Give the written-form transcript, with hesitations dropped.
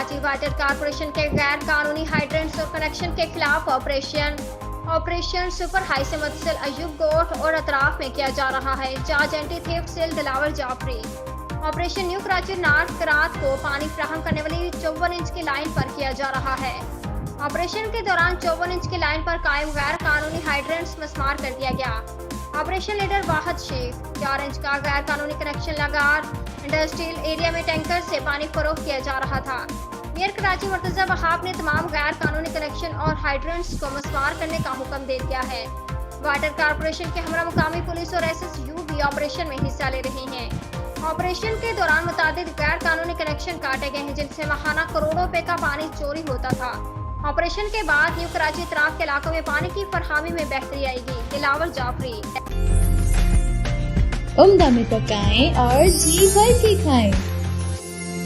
Karachi water corporation के गैर कानूनी हाइड्रेंट्स और कनेक्शन के खिलाफ ऑपरेशन सुपर हाई से मुतसिल अयूब गोट और अतराफ में किया जा रहा है। जज anti theft cell Dilawar Jafri operation new Karachi north करात को पानी फराहम करने वाली 54 इंच की लाइन पर किया जा रहा है। ऑपरेशन के दौरान 54 इंच की लाइन पर कायम गैर कानूनी हाइड्रेंट्स मस्मार कर दिया गया। ऑपरेशन लीडर वाहद शेख 4 इंच का गैर कानूनी कनेक्शन लगार इंडस्ट्रियल एरिया में टैंकर से पानी फरोख्त किया जा रहा था। मेयर कराची मुर्तजा वहाब ने तमाम गैर कानूनी कनेक्शन और हाइड्रेंट्स को मस्मार करने का हुक्म दे दिया है। वाटर कॉरपोरेशन के हमरा मुकामी पुलिस और SSU भी ऑपरेशन में हिस्सा ले रही हैं। ऑपरेशन के दौरान मुताबिक गैर कानूनी कनेक्शन काटे गए हैं जिनसे माहाना करोड़ों रुपए का पानी चोरी होता था। ऑपरेशन के बाद न्यू कराची इतराफ के इलाकों में पानी की फरहमी में बेहतरी आएगी। दिलावर जाफरी उम्दा में पकाएं और जी भर के खाएं।